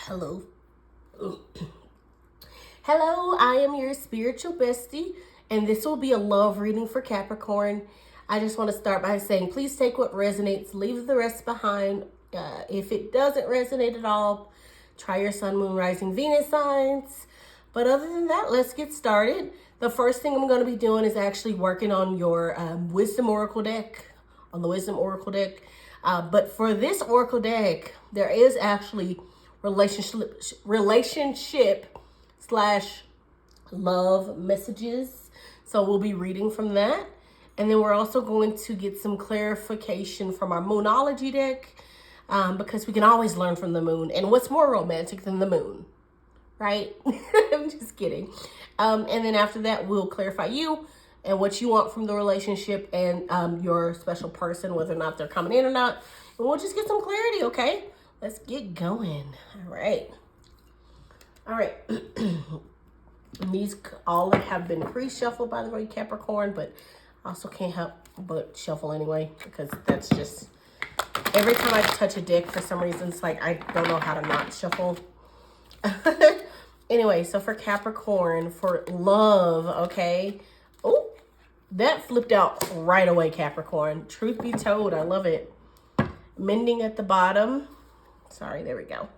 Hello. Hello, I am your spiritual bestie, and this will be a love reading for Capricorn. I just want to start by saying, please take what resonates, leave the rest behind. If it doesn't resonate at all, try your sun, moon, rising, Venus signs. But other than that, let's get started. The first thing I'm going to be doing is actually working on your Wisdom Oracle deck, on the Wisdom Oracle deck. But for this Oracle deck, there is actually relationship slash love messages. So we'll be reading from that. And then we're also going to get some clarification from our Moonology deck, because we can always learn from the moon. And what's more romantic than the moon? Right? I'm just kidding. And then after that, we'll clarify you and what you want from the relationship and your special person, whether or not they're coming in or not. And we'll just get some clarity, okay? Let's get going. All right. These all have been pre-shuffled, by the way, Capricorn, but I also can't help but shuffle anyway, because that's just, every time I touch a deck, for some reason, it's like I don't know how to not shuffle. Anyway, so for Capricorn, for love, okay? Oh, that flipped out right away, Capricorn. Truth be told, I love it. Mending at the bottom. Sorry, there we go.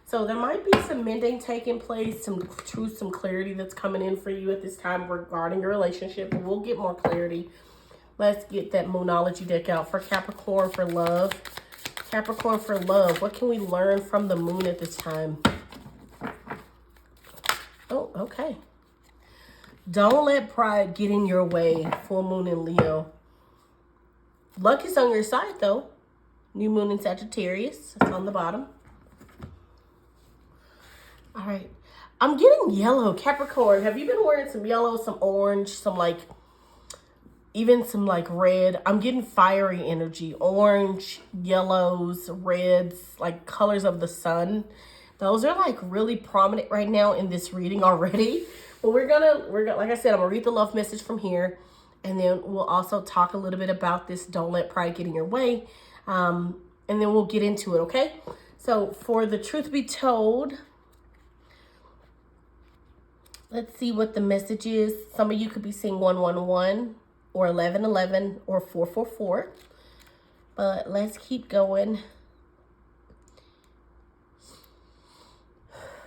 So there might be some mending taking place, some truth, some clarity that's coming in for you at this time regarding your relationship. But we'll get more clarity. Let's get that Moonology deck out for Capricorn for love. Capricorn for love. What can we learn from the moon at this time? Oh, okay. Don't let pride get in your way. Full moon in Leo. Luck is on your side, though. New moon in Sagittarius. It's on the bottom. All right. I'm getting yellow. Capricorn, have you been wearing some yellow, some orange, even some red? I'm getting fiery energy. Orange, yellows, reds, like colors of the sun. Those are really prominent right now in this reading already. But we're gonna, like I said, I'm gonna read the love message from here. And then we'll also talk a little bit about this. Don't let pride get in your way. And then we'll get into it, okay? So for the truth be told, let's see what the message is. Some of you could be seeing 111 or 1111 or 444. But let's keep going.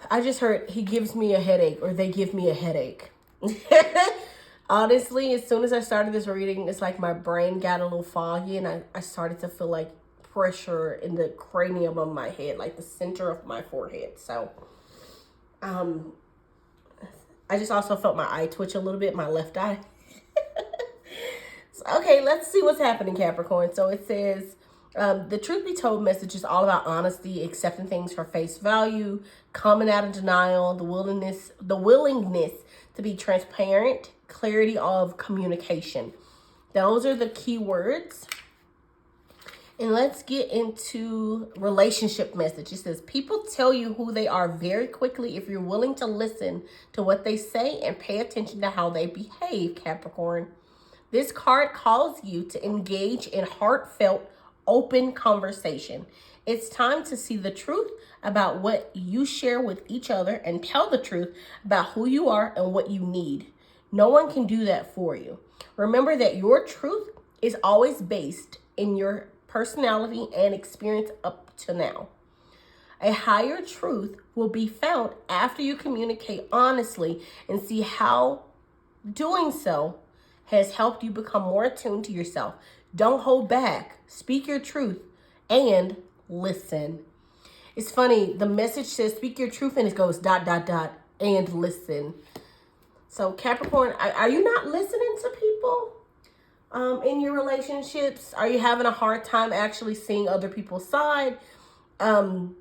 I just heard he gives me a headache, or they give me a headache. Honestly, as soon as I started this reading, it's like my brain got a little foggy, and I started to feel like pressure in the cranium of my head, like the center of my forehead. So, I just also felt my eye twitch a little bit, my left eye. So, okay, let's see what's happening, Capricorn. So it says, the truth be told message is all about honesty, accepting things for face value, coming out of denial, the willingness to be transparent, clarity of communication. Those are the key words. And let's get into relationship message. It says, people tell you who they are very quickly if you're willing to listen to what they say and pay attention to how they behave, Capricorn. This card calls you to engage in heartfelt, open conversation. It's time to see the truth about what you share with each other and tell the truth about who you are and what you need. No one can do that for you. Remember that your truth is always based in your personality and experience up to now. A higher truth will be found after you communicate honestly and see how doing so has helped you become more attuned to yourself. Don't hold back. Speak your truth and listen. It's funny. The message says speak your truth and it goes ... and listen. So Capricorn, are you not listening to people in your relationships? Are you having a hard time actually seeing other people's side? But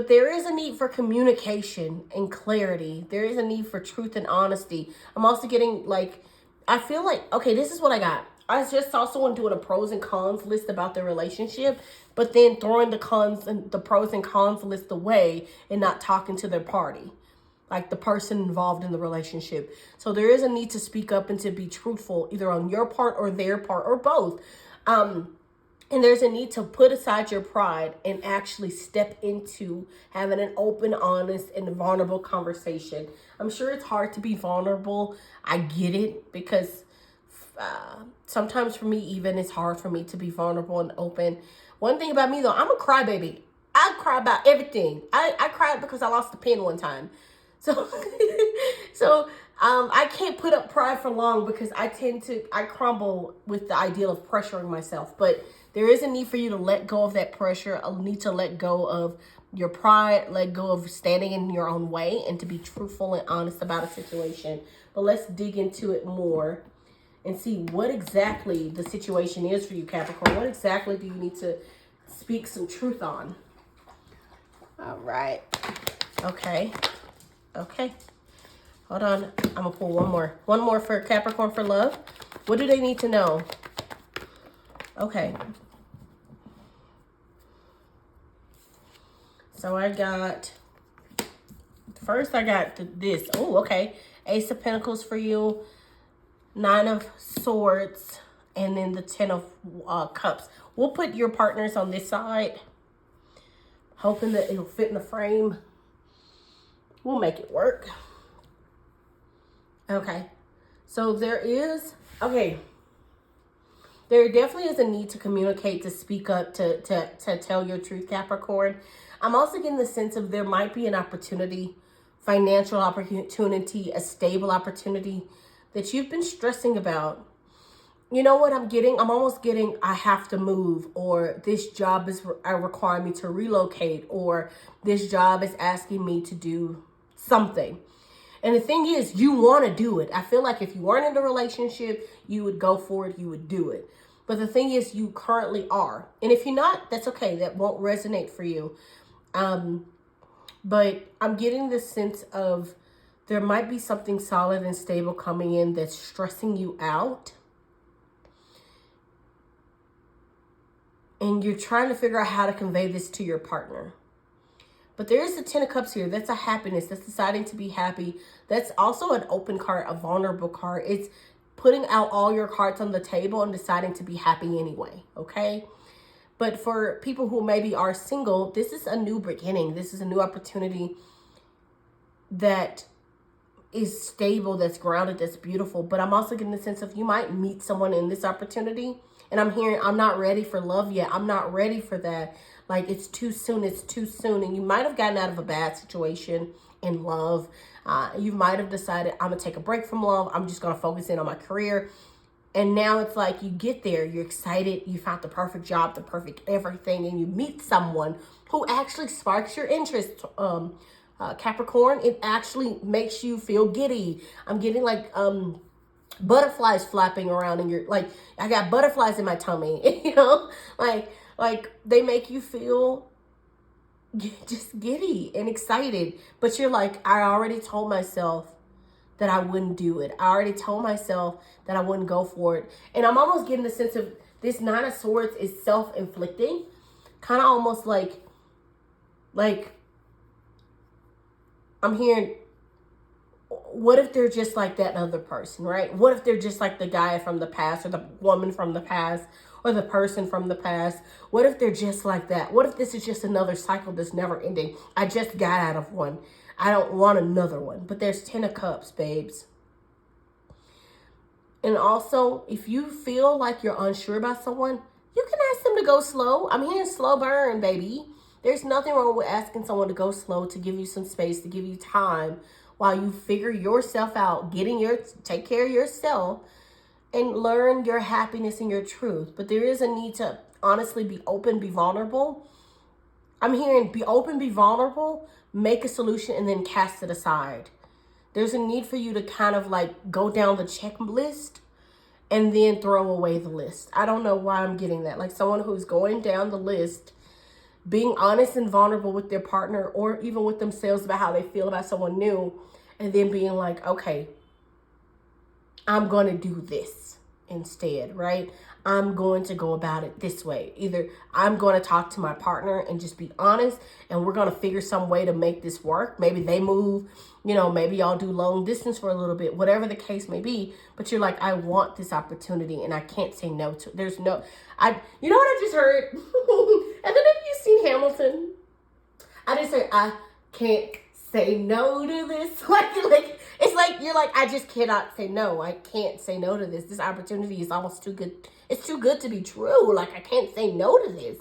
there is a need for communication and clarity. There is a need for truth and honesty. I'm also getting I feel like, okay, this is what I got. I just saw someone doing a pros and cons list about their relationship, but then throwing the pros and cons list away and not talking to their party, like the person involved in the relationship. So there is a need to speak up and to be truthful, either on your part or their part or both. And there's a need to put aside your pride and actually step into having an open, honest, and vulnerable conversation. I'm sure it's hard to be vulnerable. I get it, because sometimes for me even, it's hard for me to be vulnerable and open. One thing about me though, I'm a crybaby. I cry about everything. I cried because I lost a pen one time. So, I can't put up pride for long, because I crumble with the ideal of pressuring myself. But there is a need for you to let go of that pressure, a need to let go of your pride, let go of standing in your own way, and to be truthful and honest about a situation. But let's dig into it more and see what exactly the situation is for you, Capricorn. What exactly do you need to speak some truth on? All right. Okay. Hold on. I'm going to pull one more. One more for Capricorn for love. What do they need to know? Okay. So I got, first I got this. Oh, okay. Ace of Pentacles for you. 9 of Swords. And then the 10 of Cups. We'll put your partners on this side, hoping that it'll fit in the frame. We'll make it work. Okay. So there definitely is a need to communicate, to speak up, to tell your truth, Capricorn. I'm also getting the sense of there might be an opportunity, financial opportunity, a stable opportunity that you've been stressing about. You know what I'm getting? I'm almost getting, I have to move, or this job is requiring me to relocate, or this job is asking me to do something. And the thing is, you want to do it. I feel like if you weren't in a relationship, you would go for it, you would do it. But the thing is, you currently are. And if you're not, that's okay. That won't resonate for you. But I'm getting this sense of there might be something solid and stable coming in that's stressing you out. And you're trying to figure out how to convey this to your partner. But there is the 10 of Cups here. That's a happiness. That's deciding to be happy. That's also an open card, a vulnerable card. It's putting out all your cards on the table and deciding to be happy anyway, okay? But for people who maybe are single, this is a new beginning. This is a new opportunity that is stable, that's grounded, that's beautiful. But I'm also getting the sense of you might meet someone in this opportunity. And I'm hearing, I'm not ready for love yet. I'm not ready for that. Like, it's too soon. It's too soon. And you might have gotten out of a bad situation in love. You might have decided, I'm going to take a break from love. I'm just going to focus in on my career. And now it's like you get there. You're excited. You found the perfect job, the perfect everything. And you meet someone who actually sparks your interest. Capricorn, it actually makes you feel giddy. I'm getting like butterflies flapping around in your, like, I got butterflies in my tummy, you know, like they make you feel just giddy and excited. But you're like, I already told myself that I wouldn't do it. I already told myself that I wouldn't go for it. And I'm almost getting the sense of this 9 of Swords is self-inflicting, kind of almost like I'm hearing, what if they're just like that other person, right? What if they're just like the guy from the past, or the woman from the past, or the person from the past? What if they're just like that? What if this is just another cycle that's never ending? I just got out of one. I don't want another one. But there's 10 of Cups, babes. And also, if you feel like you're unsure about someone, you can ask them to go slow. I'm hearing slow burn, baby. There's nothing wrong with asking someone to go slow, to give you some space, to give you time while you figure yourself out, take care of yourself and learn your happiness and your truth. But there is a need to honestly be open, be vulnerable. I'm hearing be open, be vulnerable, make a solution, and then cast it aside. There's a need for you to kind of like go down the checklist and then throw away the list. I don't know why I'm getting that. Like someone who's going down the list, being honest and vulnerable with their partner or even with themselves about how they feel about someone new, and then being like, okay, I'm going to do this instead, right? I'm going to go about it this way. Either I'm going to talk to my partner and just be honest, and we're going to figure some way to make this work. Maybe they move, you know, maybe y'all do long distance for a little bit, whatever the case may be. But you're like, I want this opportunity and I can't say no to it. There's no, you know what I just heard? And then have you seen Hamilton? I just heard, I can't say no to this. Like it's like you're like, I just cannot say no. I can't say no to this. This opportunity is almost too good. It's too good to be true. Like, I can't say no to this.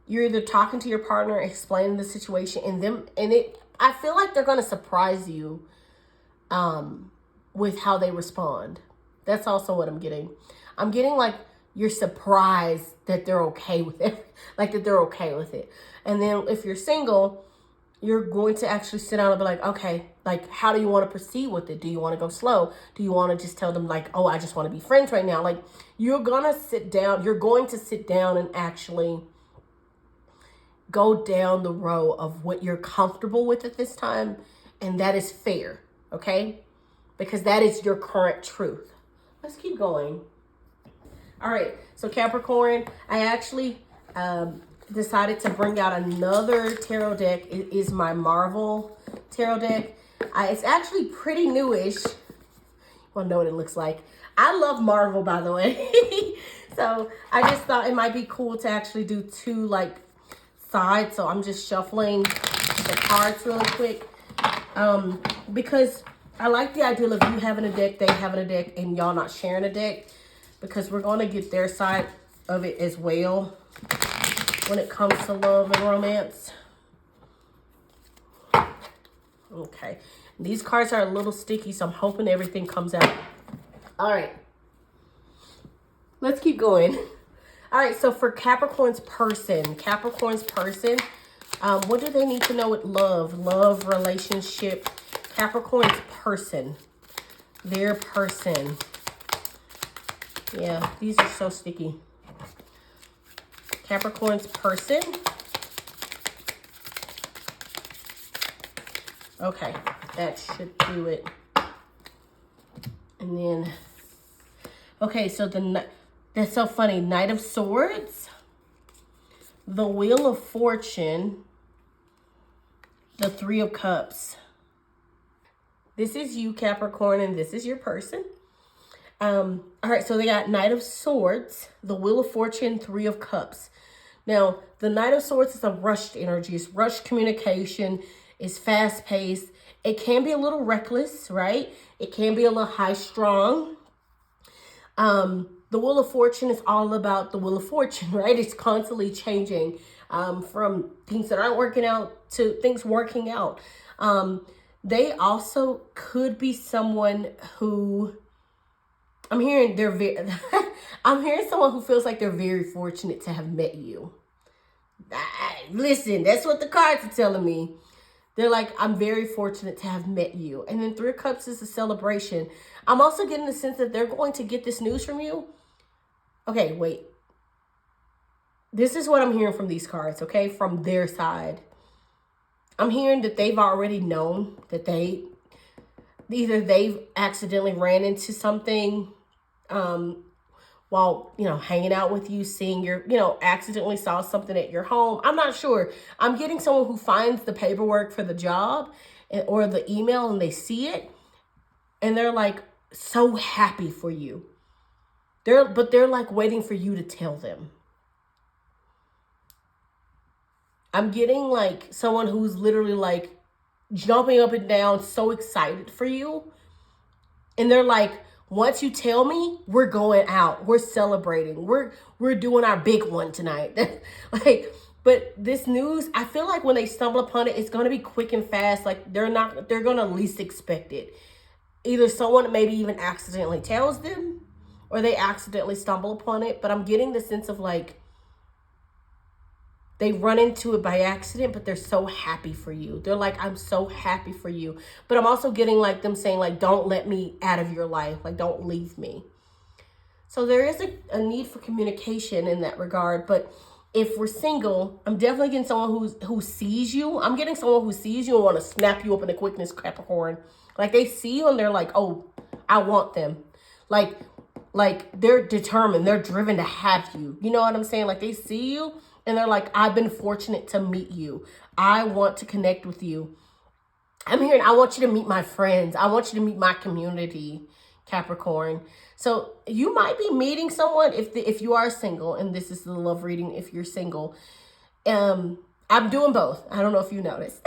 You're either talking to your partner, explaining the situation, I feel like they're gonna surprise you with how they respond. That's also what I'm getting. I'm getting like you're surprised that they're okay with it. Like that they're okay with it. And then if you're single, you're going to actually sit down and be like, okay, like, how do you want to proceed with it? Do you want to go slow? Do you want to just tell them like, oh, I just want to be friends right now? Like, you're going to sit down and actually go down the row of what you're comfortable with at this time. And that is fair, okay? Because that is your current truth. Let's keep going. All right, so Capricorn, I actually decided to bring out another tarot deck. It is my Marvel tarot deck. It's actually pretty newish. You want to know what it looks like? I love Marvel, by the way. So I just thought it might be cool to actually do two like sides. So I'm just shuffling the cards really quick. Because I like the idea of you having a deck, they having a deck, and y'all not sharing a deck. Because we're going to get their side of it as well when it comes to love and romance. Okay. These cards are a little sticky, so I'm hoping everything comes out. All right. Let's keep going. All right, so for Capricorn's person, what do they need to know with love, relationship? Capricorn's person, their person. Yeah, these are so sticky. Capricorn's person. Okay, that should do it. And then, okay, so that's so funny. Knight of Swords, the Wheel of Fortune, the Three of Cups. This is you, Capricorn, and this is your person. All right, so they got Knight of Swords, the Wheel of Fortune, Three of Cups. Now, the Knight of Swords is a rushed energy. It's rushed communication. It's fast-paced. It can be a little reckless, right? It can be a little high-strung. The Wheel of Fortune is all about the Wheel of Fortune, right? It's constantly changing from things that aren't working out to things working out. They also could be someone who... I'm hearing someone who feels like they're very fortunate to have met you. Listen, that's what the cards are telling me. They're like, I'm very fortunate to have met you. And then Three of Cups is a celebration. I'm also getting the sense that they're going to get this news from you. Okay, wait. This is what I'm hearing from these cards, okay? From their side. I'm hearing that they've already known that either they've accidentally ran into something while, hanging out with you, seeing accidentally saw something at your home. I'm not sure. I'm getting someone who finds the paperwork for the job or the email and they see it and they're like so happy for you. They're like waiting for you to tell them. I'm getting like someone who's literally like jumping up and down, so excited for you. And they're like, once you tell me, we're going out. We're celebrating. We're doing our big one tonight. But this news, I feel like when they stumble upon it, it's going to be quick and fast. Like they're going to least expect it. Either someone maybe even accidentally tells them or they accidentally stumble upon it. But I'm getting the sense of like, they run into it by accident, but they're so happy for you. They're like, I'm so happy for you. But I'm also getting like them saying like, don't let me out of your life. Like, don't leave me. So there is a need for communication in that regard. But if we're single, I'm definitely getting someone who sees you. I'm getting someone who sees you and want to snap you up in the quickness, Capricorn. Like they see you and they're like, oh, I want them. Like like they're determined, they're driven to have you. You know what I'm saying? Like they see you and they're like, I've been fortunate to meet you. I want to connect with you. I'm hearing, I want you to meet my friends. I want you to meet my community, Capricorn. So you might be meeting someone if you are single, and this is the love reading if you're single. I'm doing both. I don't know if you noticed.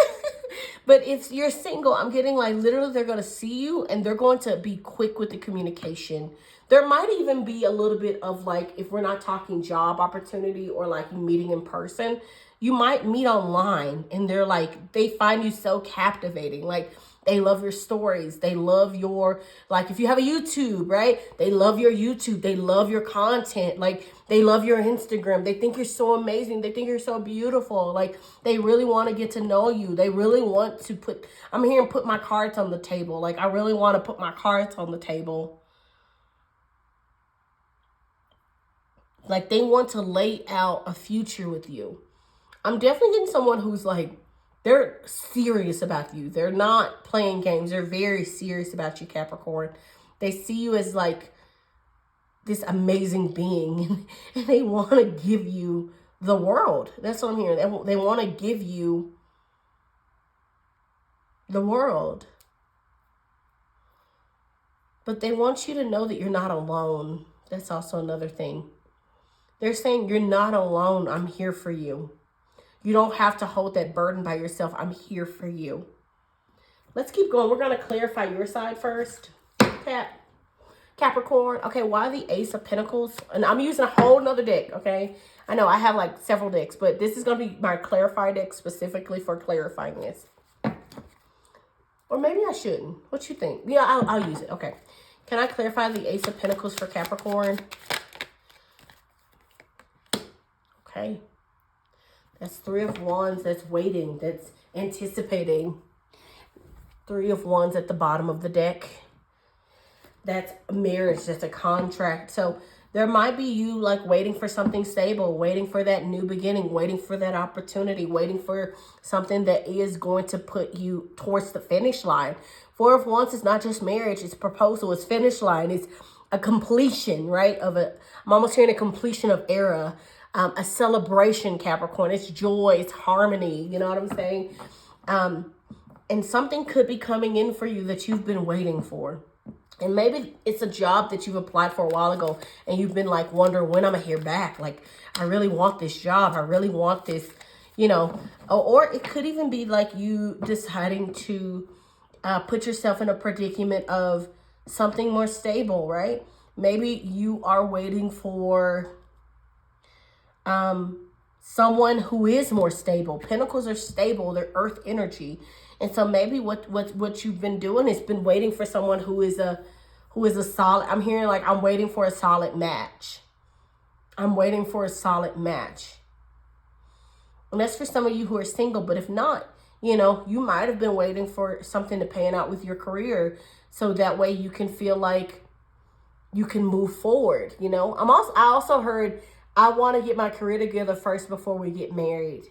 But if you're single, I'm getting like literally they're going to see you and they're going to be quick with the communication. There might even be a little bit of like, if we're not talking job opportunity or like you meeting in person, you might meet online and they're like, they find you so captivating. Like they love your stories. They love your, like if you have a YouTube, right? They love your YouTube. They love your content. Like they love your Instagram. They think you're so amazing. They think you're so beautiful. Like they really want to get to know you. They really want to I'm here and put my cards on the table. Like I really want to put my cards on the table. Like they want to lay out a future with you. I'm definitely getting someone who's like, they're serious about you. They're not playing games. They're very serious about you, Capricorn. They see you as like this amazing being and they want to give you the world. That's what I'm hearing. They want to give you the world. But they want you to know that you're not alone. That's also another thing. They're saying you're not alone. I'm here for you. You don't have to hold that burden by yourself. I'm here for you. Let's keep going. We're going to clarify your side first. Capricorn. Okay, why the Ace of Pentacles? And I'm using a whole nother deck, okay? I know I have like several decks, but this is going to be my clarify deck specifically for clarifying this. Or maybe I shouldn't. What you think? Yeah, I'll use it. Okay. Can I clarify the Ace of Pentacles for Capricorn? Okay. That's Three of Wands. That's waiting. That's anticipating. Three of Wands at the bottom of the deck. That's a marriage. That's a contract. So there might be you like waiting for something stable, waiting for that new beginning, waiting for that opportunity, waiting for something that is going to put you towards the finish line. Four of Wands is not just marriage. It's proposal. It's finish line. It's a completion, right? I'm almost hearing a completion of era. A celebration, Capricorn. It's joy. It's harmony. You know what I'm saying? And something could be coming in for you that you've been waiting for. And maybe it's a job that you've applied for a while ago and you've been like wondering when I'm going to hear back. Like, I really want this job. I really want this, you know. Or it could even be like you deciding to put yourself in a predicament of something more stable, right? Maybe you are waiting for someone who is more stable. Pentacles are stable. They're earth energy. And so maybe what you've been doing is been waiting for someone who is a solid. I'm hearing like I'm waiting for a solid match. I'm waiting for a solid match. And that's for some of you who are single. But if not, you know, you might have been waiting for something to pan out with your career. So that way you can feel like you can move forward. You know, I also heard I want to get my career together first before we get married.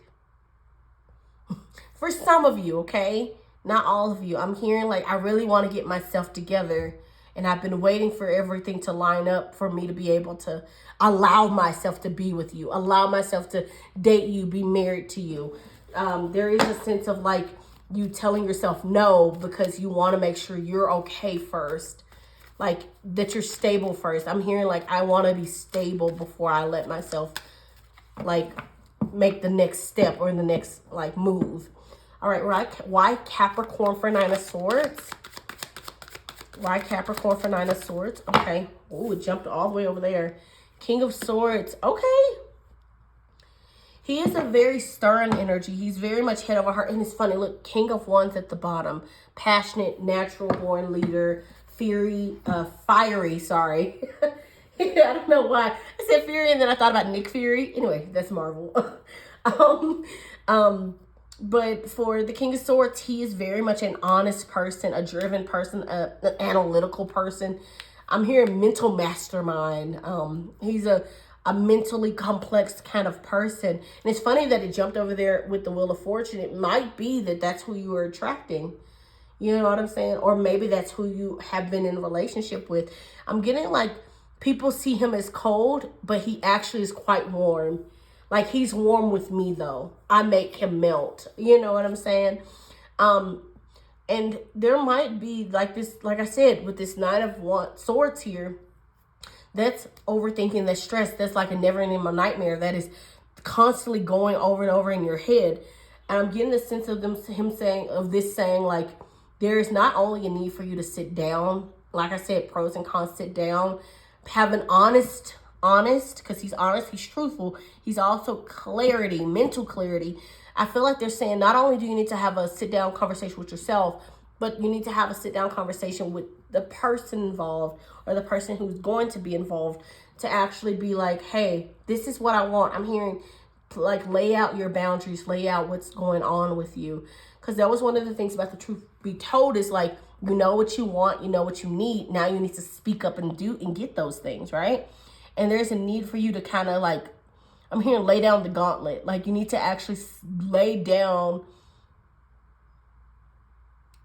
For some of you, okay? Not all of you. I'm hearing like I really want to get myself together. And I've been waiting for everything to line up for me to be able to allow myself to be with you. Allow myself to date you, be married to you. There is a sense of like you telling yourself no because you want to make sure you're okay first. Like that you're stable first. I'm hearing like I want to be stable before I let myself like make the next step or the next like move. All right, why Capricorn for Nine of Swords? Why Capricorn for Nine of Swords? Okay. Oh, it jumped all the way over there. King of Swords. Okay. He is a very stern energy. He's very much head over heart. And it's funny. Look, King of Wands at the bottom. Passionate, natural born leader. Fiery, sorry. I don't know why. I said Fury and then I thought about Nick Fury. Anyway, that's Marvel. But for the King of Swords, he is very much an honest person, a driven person, an analytical person. I'm hearing mental mastermind. He's a mentally complex kind of person. And it's funny that it jumped over there with the Wheel of Fortune. It might be that that's who you are attracting. You know what I'm saying? Or maybe that's who you have been in a relationship with. I'm getting like people see him as cold, but he actually is quite warm. Like, he's warm with me, though. I make him melt. You know what I'm saying? And there might be, like this, like I said, with this Knight of Swords here, that's overthinking, that's stress. That's like a never-ending nightmare that is constantly going over and over in your head. And I'm getting the sense of him saying, like, there is not only a need for you to sit down, like I said, pros and cons, sit down, have an honest, because he's honest, he's truthful. He's also clarity, mental clarity. I feel like they're saying not only do you need to have a sit-down conversation with yourself, but you need to have a sit-down conversation with the person involved, or the person who's going to be involved, to actually be like, hey, this is what I want. I'm hearing, like, lay out your boundaries, lay out what's going on with you. Because that was one of the things about the truth be told, is like, you know what you want, you know what you need. Now you need to speak up and do and get those things, right? And there's a need for you to kind of, like, I'm hearing lay down the gauntlet. Like, you need to actually lay down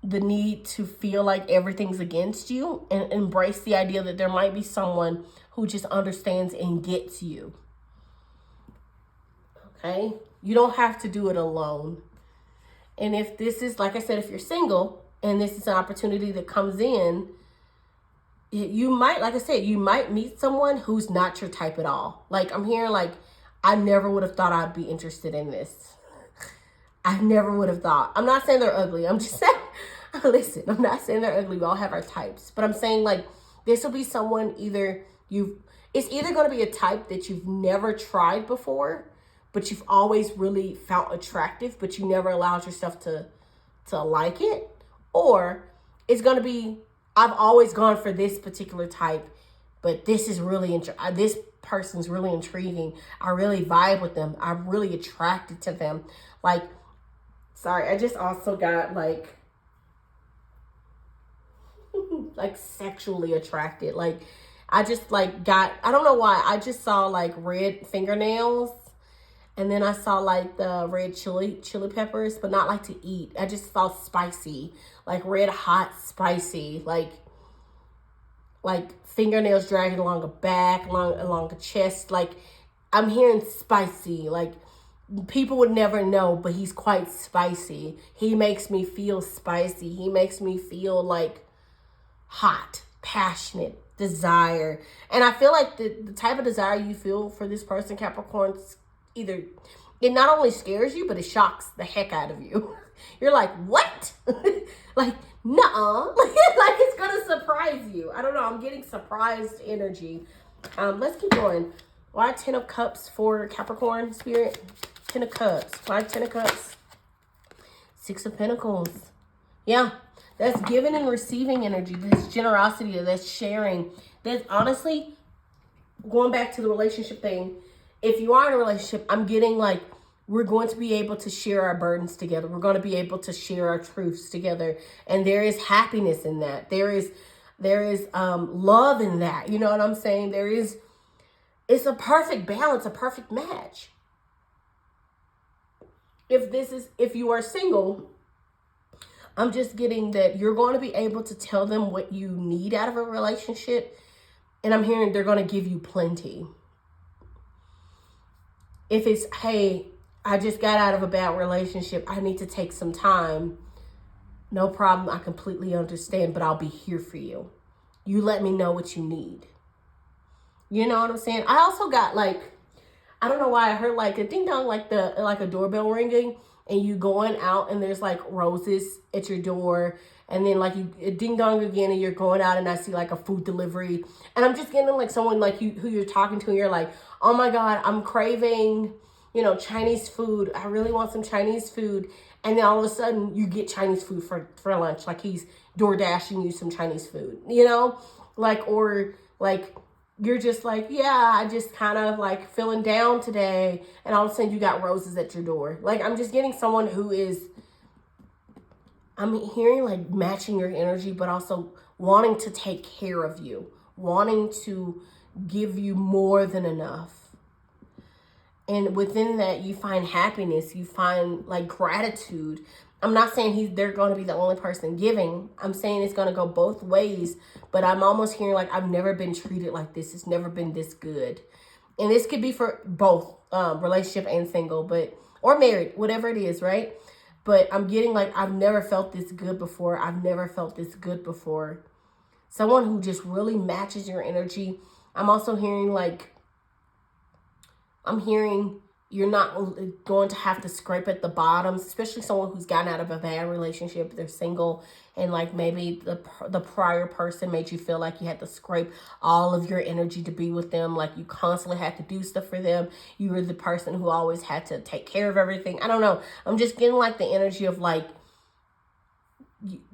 the need to feel like everything's against you, and embrace the idea that there might be someone who just understands and gets you. Okay? You don't have to do it alone. And if this is, like I said, if you're single and this is an opportunity that comes in, you might, like I said, you might meet someone who's not your type at all. Like, I'm hearing, like, I never would have thought I'd be interested in this. I never would have thought. I'm not saying they're ugly. I'm just saying, listen, I'm not saying they're ugly. We all have our types. But I'm saying, like, this will be someone it's either going to be a type that you've never tried before, but you've always really found attractive, but you never allowed yourself to like it. Or it's going to be, I've always gone for this particular type, but this is really, this person's really intriguing. I really vibe with them. I'm really attracted to them. Like, sorry, I just also got, like, like, sexually attracted. Like, I just, like, I don't know why. I just saw, like, red fingernails. And then I saw, like, the red chili peppers, but not, like, to eat. I just saw spicy, like, red hot spicy, like fingernails dragging along the back, along the chest. Like, I'm hearing spicy. Like, people would never know, but he's quite spicy. He makes me feel spicy. He makes me feel, like, hot, passionate, desire. And I feel like the type of desire you feel for this person, Capricorn, either it not only scares you, but it shocks the heck out of you. You're like, what? Like, nuh-uh. Like, it's gonna surprise you. I don't know. I'm getting surprised energy. Let's keep going. Why 10 of Cups for Capricorn spirit? 10 of Cups. Why 10 of Cups? 6 of Pentacles. Yeah. That's giving and receiving energy. That's generosity. That's sharing. That's honestly, going back to the relationship thing, if you are in a relationship, I'm getting, like, we're going to be able to share our burdens together. We're going to be able to share our truths together. And there is happiness in that. There is love in that. You know what I'm saying? It's a perfect balance, a perfect match. If you are single, I'm just getting that you're going to be able to tell them what you need out of a relationship. And I'm hearing they're going to give you plenty. If it's, hey, I just got out of a bad relationship, I need to take some time. No problem. I completely understand, but I'll be here for you. You let me know what you need. You know what I'm saying? I also got, like, I don't know why I heard, like, a ding dong, like a doorbell ringing, and you going out and there's, like, roses at your door, and then, like, you ding dong again and you're going out and I see, like, a food delivery, and I'm just getting, like, someone like you who you're talking to and you're like, oh my God, I'm craving, you know, Chinese food. I really want some Chinese food. And then all of a sudden you get Chinese food for lunch. Like, he's door dashing you some Chinese food, you know, like, or like, you're just like, yeah, I just kind of like feeling down today. And all of a sudden you got roses at your door. Like, I'm just getting someone who is, I'm hearing, like, matching your energy, but also wanting to take care of you, wanting to give you more than enough. And within that, you find happiness, you find, like, gratitude. I'm not saying they're going to be the only person giving. I'm saying it's going to go both ways. But I'm almost hearing like, I've never been treated like this. It's never been this good. And this could be for both relationship and single, or married, whatever it is, right? But I'm getting like, I've never felt this good before. I've never felt this good before. Someone who just really matches your energy. I'm also hearing like, you're not going to have to scrape at the bottoms, especially someone who's gotten out of a bad relationship. They're single, and like maybe the prior person made you feel like you had to scrape all of your energy to be with them. Like you constantly had to do stuff for them. You were the person who always had to take care of everything. I don't know. I'm just getting like the energy of like,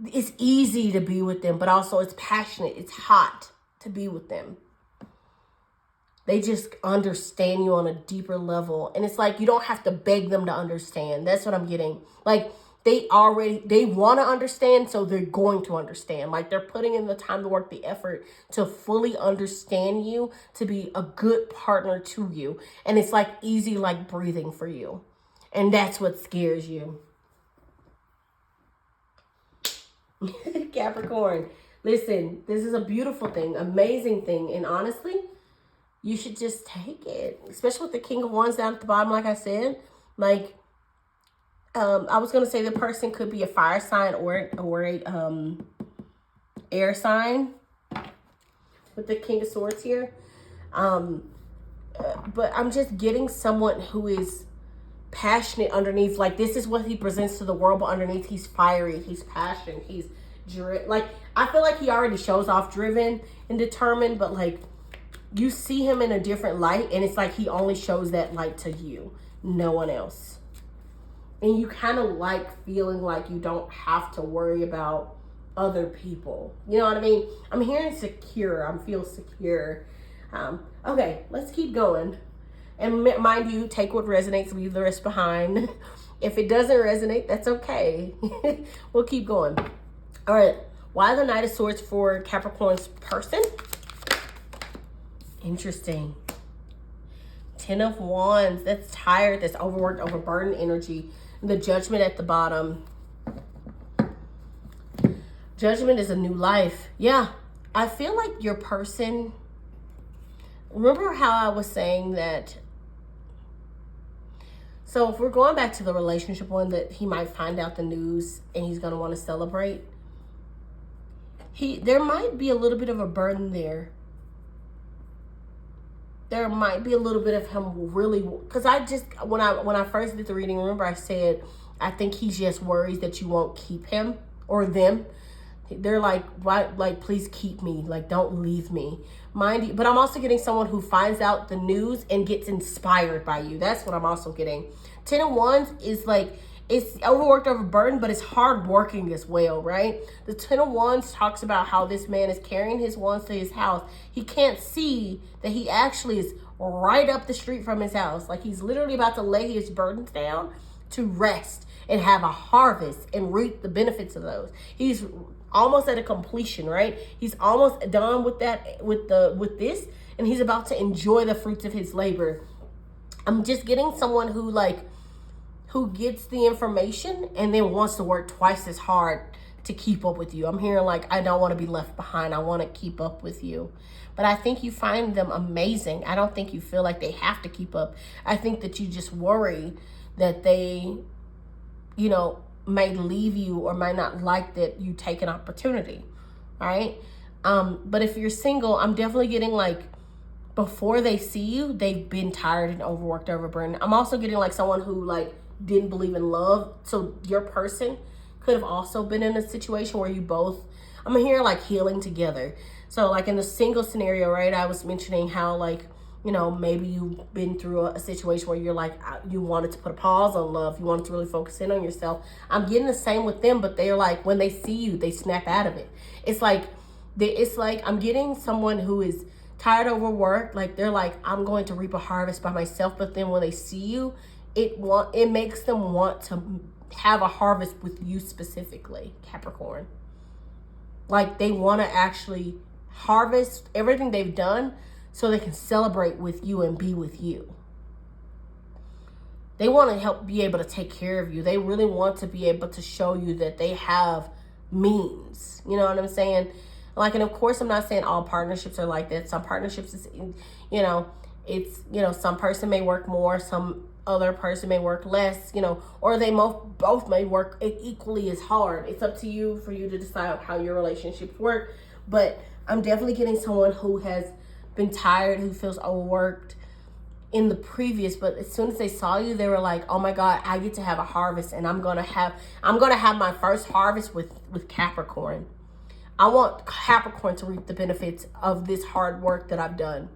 it's easy to be with them, but also it's passionate. It's hot to be with them. They just understand you on a deeper level. And it's like, you don't have to beg them to understand. That's what I'm getting. Like, they want to understand, so they're going to understand. Like, they're putting in the time, the work, the effort to fully understand you, to be a good partner to you. And it's like easy, like breathing for you. And that's what scares you. Capricorn, listen, this is a beautiful thing, amazing thing. And honestly, you should just take it, especially with the King of Wands down at the bottom. Like I said, like, I was going to say the person could be a fire sign or a air sign with the King of Swords here. But I'm just getting someone who is passionate underneath. Like, this is what he presents to the world, but underneath he's fiery, he's passionate, he's like, I feel like he already shows off driven and determined, but like, you see him in a different light, and it's like he only shows that light to you, no one else. And you kind of like feeling like you don't have to worry about other people. You know what I mean? I'm hearing secure. I feel secure. Okay, let's keep going. And mind you, take what resonates, leave the rest behind. If it doesn't resonate, that's okay. We'll keep going. All right, why the Knight of Swords for Capricorn's person? Interesting. 10 of Wands. That's tired. That's overworked, overburdened energy. The Judgment at the bottom. Judgment is a new life. Yeah. I feel like your person... Remember how I was saying that... So if we're going back to the relationship one, that he might find out the news and he's going to want to celebrate. There might be a little bit of a burden there. There might be a little bit of him really, because when I first did the reading, remember I said, I think he just worries that you won't keep him or them. They're like, why, like, please keep me, like, don't leave me. Mind you, but I'm also getting someone who finds out the news and gets inspired by you. That's what I'm also getting. 10 of Wands is like, it's overworked, overburdened, but it's hard working as well, right? The 10 of Wands talks about how this man is carrying his wands to his house. He can't see that he actually is right up the street from his house. Like, he's literally about to lay his burdens down to rest and have a harvest and reap the benefits of those. He's almost at a completion, right? He's almost done with that, with this, and he's about to enjoy the fruits of his labor. I'm just getting someone who gets the information and then wants to work twice as hard to keep up with you. I'm hearing like, I don't want to be left behind. I want to keep up with you. But I think you find them amazing. I don't think you feel like they have to keep up. I think that you just worry that they, may leave you or might not like that you take an opportunity, right? But if you're single, I'm definitely getting like, before they see you, they've been tired and overworked, overburdened. I'm also getting like someone who like didn't believe in love. So your person could have also been in a situation where you both, I'm here like healing together. So like in the single scenario, right, I was mentioning how like, maybe you've been through a situation where you're like, you wanted to put a pause on love. You wanted to really focus in on yourself. I'm getting the same with them, but they're like, when they see you, they snap out of it. It's like I'm getting someone who is tired, overworked. Like they're like, I'm going to reap a harvest by myself. But then when they see you, it makes them want to have a harvest with you specifically, Capricorn. Like they want to actually harvest everything they've done so they can celebrate with you and be with you. They want to help be able to take care of you. They really want to be able to show you that they have means. You know what I'm saying? Like, and of course, I'm not saying all partnerships are like that. Some partnerships is, you know, it's, you know, some person may work more, some other person may work less, you know, or they both may work equally as hard. It's up to you for you to decide how your relationships work. But I'm definitely getting someone who has been tired, who feels overworked in the previous, but as soon as they saw you, they were like, oh my God, I get to have a harvest, and I'm gonna have my first harvest with Capricorn. I want Capricorn to reap the benefits of this hard work that I've done.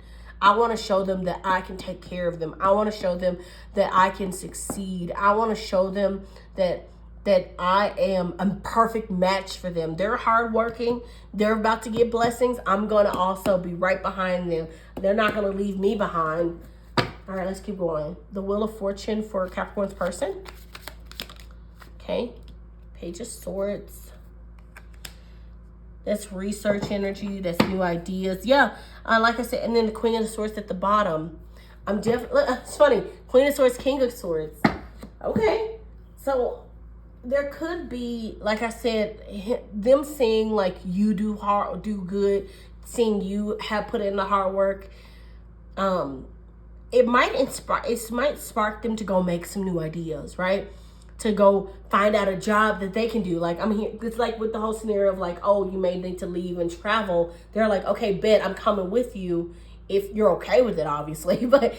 I want to show them that I can take care of them. I want to show them that I can succeed. I want to show them that I am a perfect match for them. They're hardworking. They're about to get blessings. I'm going to also be right behind them. They're not going to leave me behind. All right, let's keep going. The Wheel of Fortune for Capricorn's person. Okay. Page of Swords. That's research energy. That's new ideas. Yeah, like I said, and then the Queen of Swords at the bottom. I'm definitely, it's funny. Queen of Swords, King of Swords. Okay. So there could be, like I said, them seeing like you do good, seeing you have put in the hard work. It might spark them to go make some new ideas, right? To go find out a job that they can do. Like, I'm here, it's like with the whole scenario of like, oh, you may need to leave and travel. They're like, okay, bet, I'm coming with you if you're okay with it, obviously. But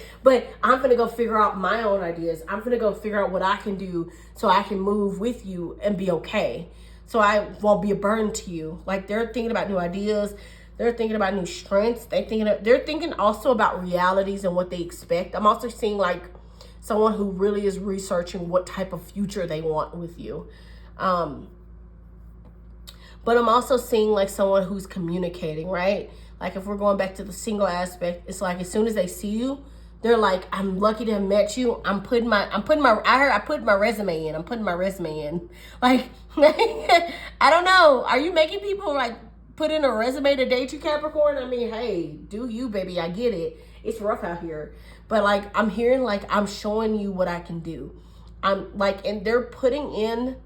I'm gonna go figure out my own ideas. I'm gonna go figure out what I can do so I can move with you and be okay. So I won't be a burden to you. Like, they're thinking about new ideas. They're thinking about new strengths. They're thinking also about realities and what they expect. I'm also seeing like someone who really is researching what type of future they want with you. But I'm also seeing like someone who's communicating, right? Like, if we're going back to the single aspect, it's like as soon as they see you, they're like, I'm lucky to have met you. I put my resume in. I'm putting my resume in. Like, I don't know. Are you making people like put in a resume to date you, Capricorn? I mean, hey, do you, baby? I get it. It's rough out here. But like, I'm hearing like, I'm showing you what I can do. I'm like, and they're putting in,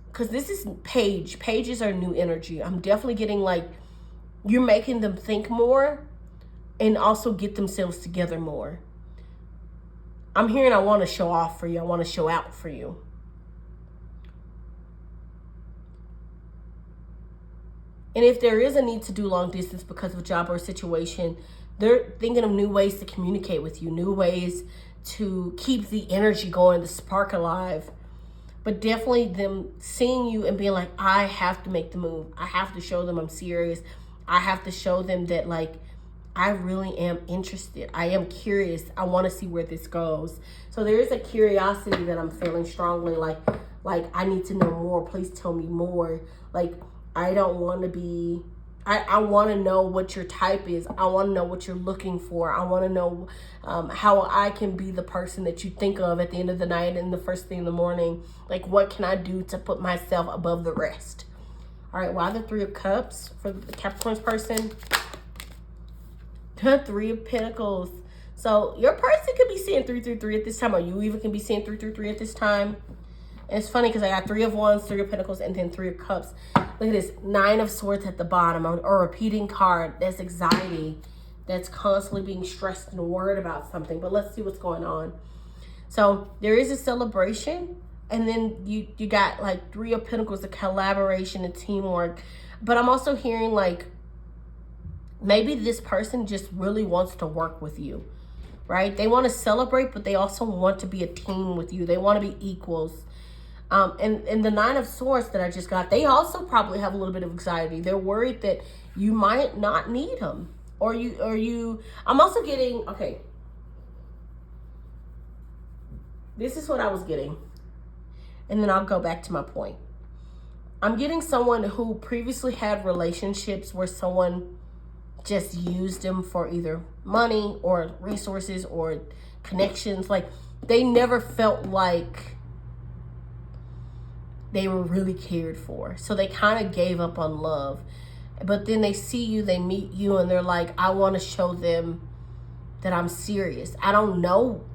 because this is pages are new energy. I'm definitely getting like, you're making them think more and also get themselves together more. I'm hearing I want to show off for you. I want to show out for you. And if there is a need to do long distance because of a job or a situation, they're thinking of new ways to communicate with you, new ways to keep the energy going, the spark alive. But definitely them seeing you and being like, I have to make the move. I have to show them I'm serious. I have to show them that like, I really am interested. I am curious. I want to see where this goes. So there is a curiosity that I'm feeling strongly. Like I need to know more. Please tell me more. Like, I don't want to be, I want to know what your type is. I want to know what you're looking for. I want to know how I can be the person that you think of at the end of the night and the first thing in the morning. Like, what can I do to put myself above the rest? All right, why the Three of Cups for the Capricorn's person? The Three of Pentacles. So your person could be seeing 333 at this time, or you even can be seeing 333 at this time. And it's funny because I got Three of Wands, Three of Pentacles, and then Three of Cups. Look at this, Nine of Swords at the bottom, or a repeating card. That's anxiety. That's constantly being stressed and worried about something. But let's see what's going on. So there is a celebration. And then you got like Three of Pentacles, a collaboration and teamwork. But I'm also hearing like, maybe this person just really wants to work with you, right? They want to celebrate, but they also want to be a team with you. They want to be equals. And the Nine of Swords that I just got, they also probably have a little bit of anxiety. They're worried that you might not need them. I'm also getting, okay. This is what I was getting. And then I'll go back to my point. I'm getting someone who previously had relationships where someone just used them for either money or resources or connections. Like, they never felt like they were really cared for. So they kind of gave up on love. But then they see you, they meet you, and they're like, I want to show them that I'm serious. I don't know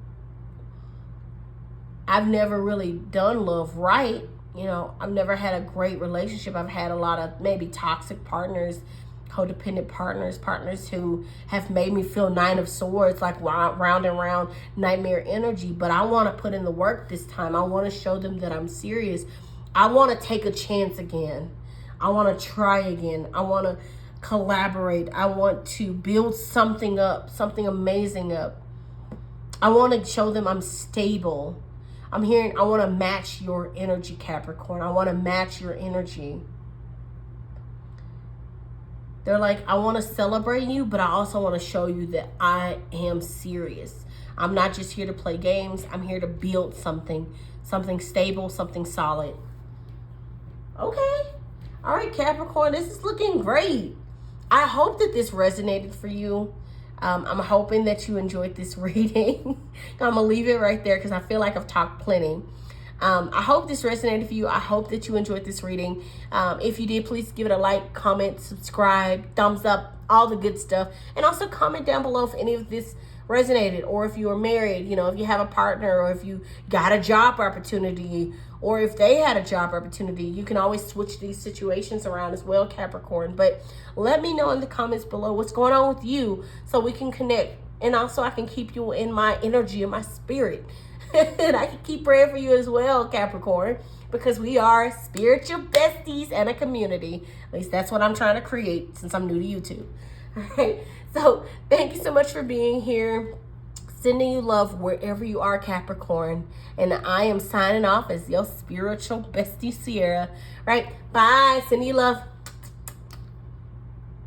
I've never really done love right. You know, I've never had a great relationship. I've had a lot of maybe toxic partners, codependent partners who have made me feel Nine of Swords, like round and round nightmare energy. But I want to put in the work this time. I want to show them that I'm serious. I want to take a chance again. I want to try again. I want to collaborate. I want to build something up, something amazing up. I want to show them I'm stable. I want to match your energy, Capricorn. I want to match your energy. They're like, I want to celebrate you, but I also want to show you that I am serious. I'm not just here to play games. I'm here to build something stable, something solid. Okay. All right, Capricorn, this is looking great. I hope that this resonated for you. I'm hoping that you enjoyed this reading. I'm going to leave it right there because I feel like I've talked plenty. I hope this resonated for you. I hope that you enjoyed this reading. If you did, please give it a like, comment, subscribe, thumbs up, all the good stuff. And also comment down below if any of this resonated, or if you are married, you know, if you have a partner, or if you got a job opportunity, or if they had a job opportunity. You can always switch these situations around as well, Capricorn. But let me know in the comments below what's going on with you so we can connect. And also I can keep you in my energy, in my spirit. And I can keep praying for you as well, Capricorn, because we are spiritual besties and a community. At least that's what I'm trying to create since I'm new to YouTube. All right. So thank you so much for being here. Sending you love wherever you are, Capricorn. And I am signing off as your spiritual bestie, Ciara. Right. Bye. Sending you love.